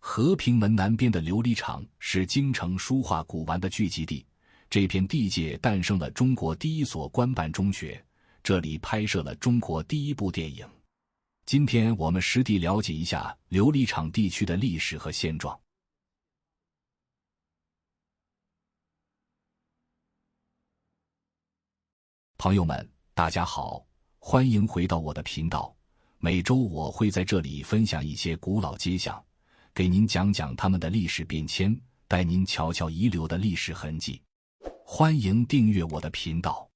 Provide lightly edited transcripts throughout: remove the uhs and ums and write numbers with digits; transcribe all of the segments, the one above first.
和平门南边的琉璃厂是京城书画古玩的聚集地，这片地界诞生了中国第一所官办中学，这里拍摄了中国第一部电影。今天我们实地了解一下琉璃厂地区的历史和现状。朋友们，大家好，欢迎回到我的频道。每周我会在这里分享一些古老街巷，给您讲讲他们的历史变迁，带您瞧瞧遗留的历史痕迹。欢迎订阅我的频道。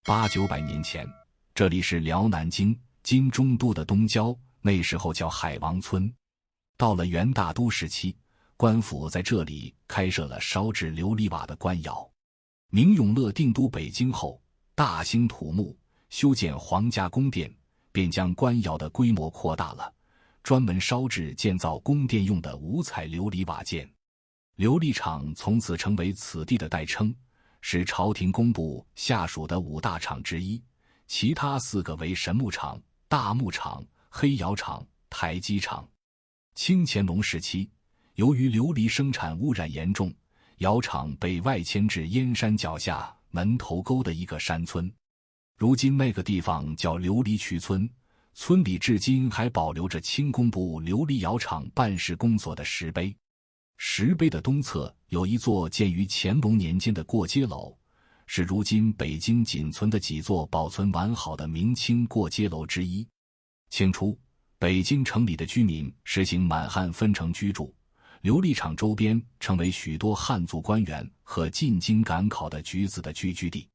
800-900年前，这里是辽南京今中都的东郊，那时候叫海王村。到了元大都时期，官府在这里开设了烧制琉璃瓦的官窑。明永乐定都北京后，大兴土木，修建皇家宫殿，便将官窑的规模扩大了，专门烧制建造宫殿用的五彩琉璃瓦件。琉璃厂从此成为此地的代称，是朝廷工部下属的5大厂之一，其他4个为神木厂、大木厂、黑窑厂、台基厂。清乾隆时期，由于琉璃生产污染严重，窑厂被外迁至燕山脚下门头沟的一个山村。如今那个地方叫琉璃渠村，村里至今还保留着清工部琉璃窑厂办事公所的石碑。石碑的东侧有一座建于乾隆年间的过街楼，是如今北京仅存的几座保存完好的明清过街楼之一。清初，北京城里的居民实行满汉分城居住，琉璃厂周边成为许多汉族官员和进京赶考的举子的聚居地。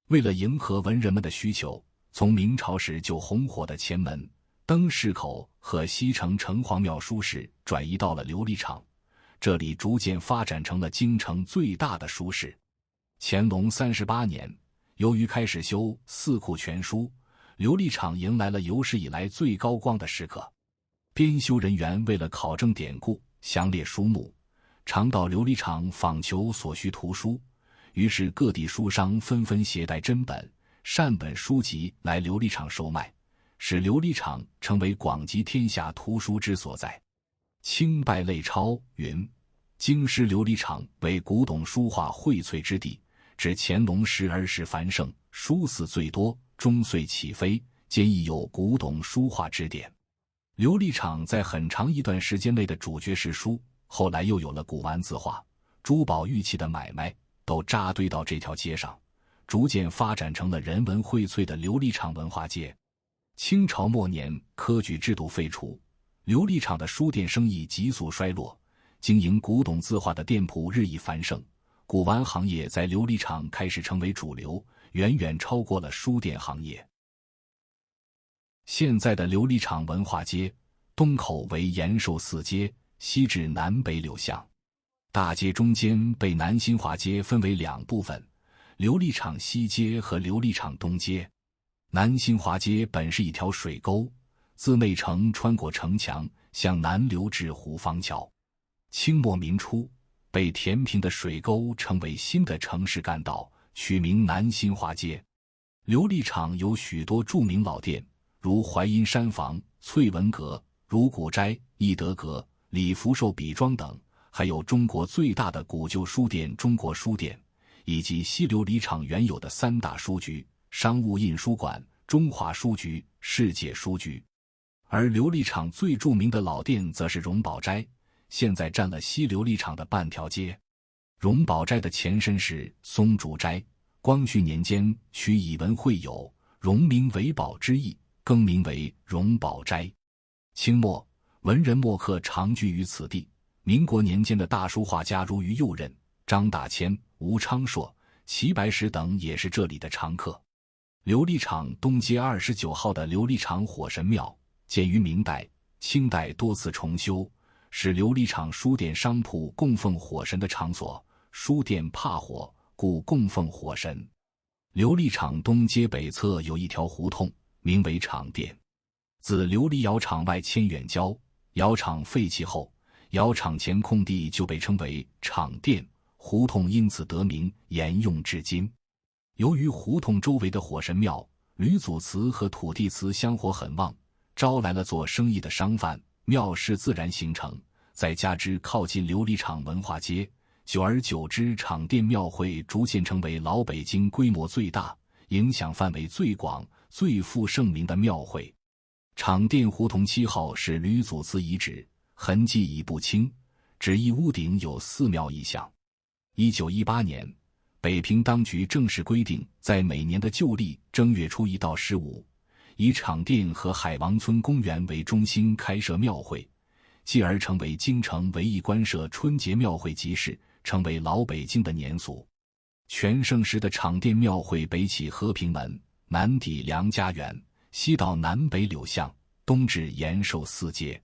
为了迎合文人们的需求，从明朝时就红火的前门、灯市口和西城城隍庙书市转移到了琉璃厂，这里逐渐发展成了京城最大的书市。乾隆38年，由于开始修四库全书，琉璃厂迎来了有史以来最高光的时刻。编修人员为了考证典故、详列书目，常到琉璃厂访求所需图书，于是各地书商纷纷携带真本、善本书籍来琉璃厂售卖，使琉璃厂成为广集天下图书之所在。清拜类钞云：京师琉璃厂为古董书画荟萃之地，至乾隆时儿时繁盛，书肆最多，终岁起飞，皆亦有古董书画之典。琉璃厂在很长一段时间内的主角是书，后来又有了古玩字画、珠宝玉器的买卖，都扎堆到这条街上，逐渐发展成了人文荟萃的琉璃厂文化街。清朝末年，科举制度废除，琉璃厂的书店生意急速衰落，经营古董字画的店铺日益繁盛，古玩行业在琉璃厂开始成为主流，远远超过了书店行业。现在的琉璃厂文化街，东口为延寿寺街，西至南北6巷。大街中间被南新华街分为2部分，琉璃厂西街和琉璃厂东街。南新华街本是一条水沟，自内城穿过城墙，向南流至虎坊桥。清末民初，被填平的水沟成为新的城市干道，取名南新华街。琉璃厂有许多著名老店，如淮阴山房、翠文阁、如古斋、义德阁、李福寿笔庄等，还有中国最大的古旧书店中国书店，以及西琉璃厂原有的3大书局：商务印书馆、中华书局、世界书局。而琉璃厂最著名的老店则是荣宝斋，现在占了西琉璃厂的半条街。荣宝斋的前身是松竹斋，光绪年间取以文会友、荣名为宝之意，更名为荣宝斋。清末，文人墨客常居于此地。民国年间的大书画家如于右任、张大千、吴昌硕、齐白石等也是这里的常客。琉璃厂东街29号的琉璃厂火神庙，建于明代、清代多次重修，是琉璃厂书店商铺供奉火神的场所。书店怕火，故供奉火神。琉璃厂东街北侧有一条胡同，名为厂店。自琉璃窑厂外迁远郊，窑厂废弃后，窑厂前空地就被称为厂店，胡同因此得名，沿用至今。由于胡同周围的火神庙、吕祖祠和土地祠香火很旺，招来了做生意的商贩，庙市自然形成，再加之靠近琉璃厂文化街，久而久之，场店庙会逐渐成为老北京规模最大、影响范围最广、最负盛名的庙会。场店胡同7号是吕祖祠遗址，痕迹已不清，只一屋顶有寺庙意象。1918年，北平当局正式规定，在每年的旧历正月初1到15，以场店和海王村公园为中心开设庙会，继而成为京城唯一官设春节庙会集市，成为老北京的年俗。全盛时的场店庙会北起和平门，南抵梁家园，西到南北柳巷，东至延寿寺街，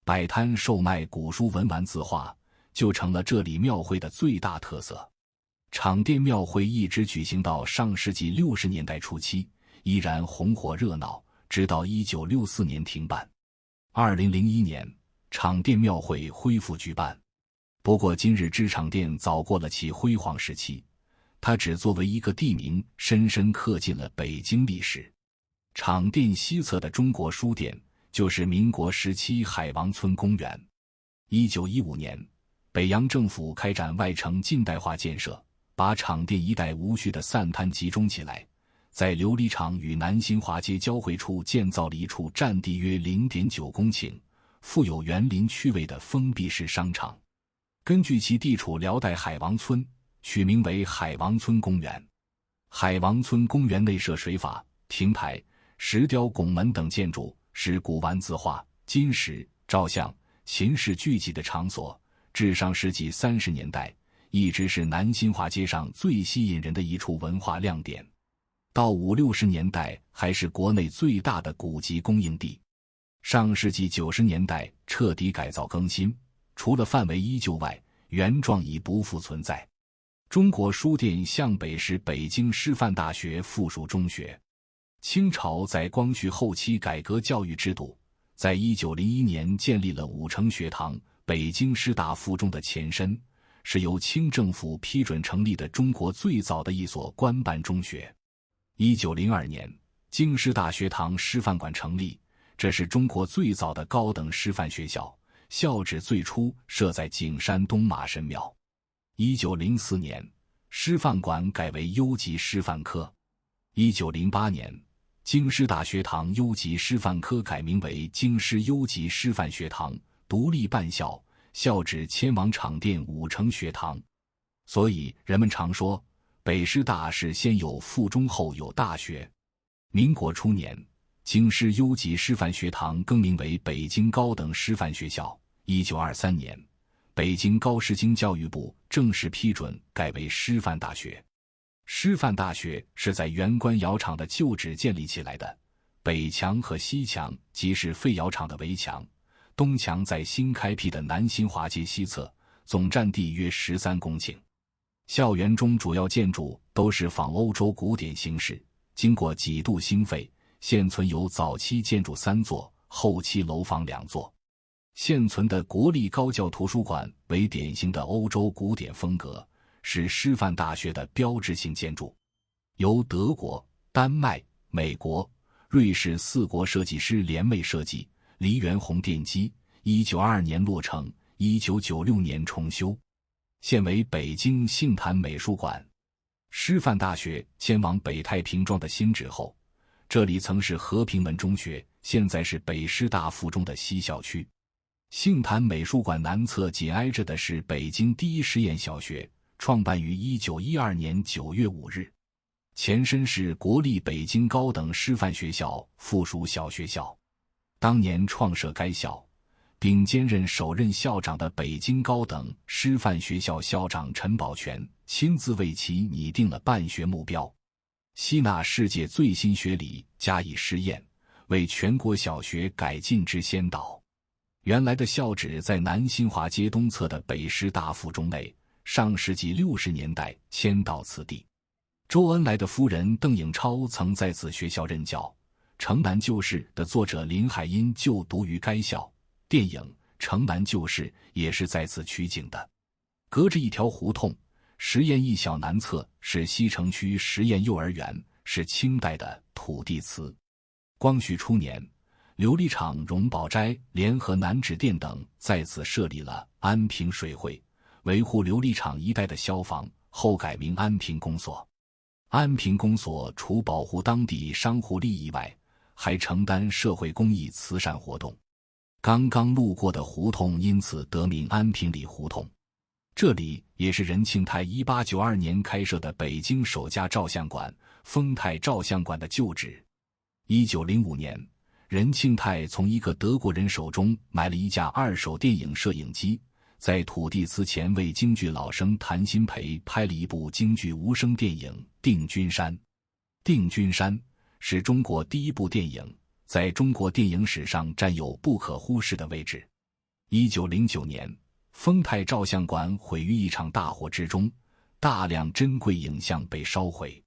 摆摊售卖古书文玩字画，就成了这里庙会的最大特色。场店庙会一直举行到上世纪60年代初期，依然红火热闹，直到1964年停办。2001年，场店庙会恢复举办。不过今日之场店早过了其辉煌时期，它只作为一个地名，深深刻进了北京历史。场店西侧的中国书店就是民国时期海王村公园。1915年，北洋政府开展外城近代化建设，把场店一带无序的散摊集中起来，在琉璃厂与南新华街交汇处建造了一处占地约 0.9 公顷、富有园林趣味的封闭式商场。根据其地处辽代海王村，取名为海王村公园。海王村公园内设水法、亭台、石雕拱门等建筑，是古玩字画、金石、照相、琴式聚集的场所。至上世纪30年代，一直是南新华街上最吸引人的一处文化亮点。到50、60年代，还是国内最大的古籍供应地。上世纪90年代彻底改造更新，除了范围依旧外，原状已不复存在。中国书店向北是北京师范大学附属中学。清朝在光绪后期改革教育制度，在1901年建立了武成学堂，北京师大附中的前身，是由清政府批准成立的中国最早的一所官办中学。1902年，京师大学堂师范馆成立，这是中国最早的高等师范学校，校址最初设在景山东马神庙。1904年，师范馆改为优级师范科。1908年，京师大学堂优级师范科改名为京师优级师范学堂，独立办校，校址迁往场店武成学堂。所以人们常说，北师大是先有附中后有大学。民国初年，京师优级师范学堂更名为北京高等师范学校。1923年，北京高师经教育部正式批准改为师范大学。师范大学是在原官窑厂的旧址建立起来的，北墙和西墙即是废窑厂的围墙，东墙在新开辟的南新华街西侧，总占地约13公顷。校园中主要建筑都是仿欧洲古典形式，经过几度兴废，现存有早期建筑3座，后期楼房2座。现存的国立高教图书馆为典型的欧洲古典风格，是师范大学的标志性建筑。由德国、丹麦、美国、瑞士4国设计师联袂设计，梨园红电机，1922年落成，1996年重修。现为北京杏坛美术馆。师范大学迁往北太平庄的新址后，这里曾是和平门中学，现在是北师大附中的西校区。杏坛美术馆南侧紧挨着的是北京第一实验小学，创办于1912年9月5日。前身是国立北京高等师范学校附属小学校。当年创设该校并兼任首任校长的北京高等师范学校校长陈宝全亲自为其拟定了办学目标，吸纳世界最新学理加以试验，为全国小学改进之先导。原来的校址在南新华街东侧的北师大附中内，上世纪60年代迁到此地。周恩来的夫人邓颖超曾在此学校任教，《城南旧事》的作者林海音就读于该校，电影《城南旧事》也是在此取景的。隔着一条胡同，实验一小南侧是西城区实验幼儿园，是清代的土地祠。光绪初年，琉璃厂荣宝斋联合南纸店等在此设立了安平水会，维护琉璃厂一带的消防，后改名安平公所。安平公所除保护当地商户利益外，还承担社会公益慈善活动。刚刚路过的胡同因此得名安平里胡同。这里也是任庆泰1892年开设的北京首家照相馆丰泰照相馆的旧址。1905年，任庆泰从一个德国人手中买了一架二手电影摄影机，在土地祠前为京剧老生谭鑫培拍了一部京剧无声电影《定军山》。《定军山》是中国第一部电影，在中国电影史上占有不可忽视的位置。1909年，丰泰照相馆毁于一场大火之中，大量珍贵影像被烧毁。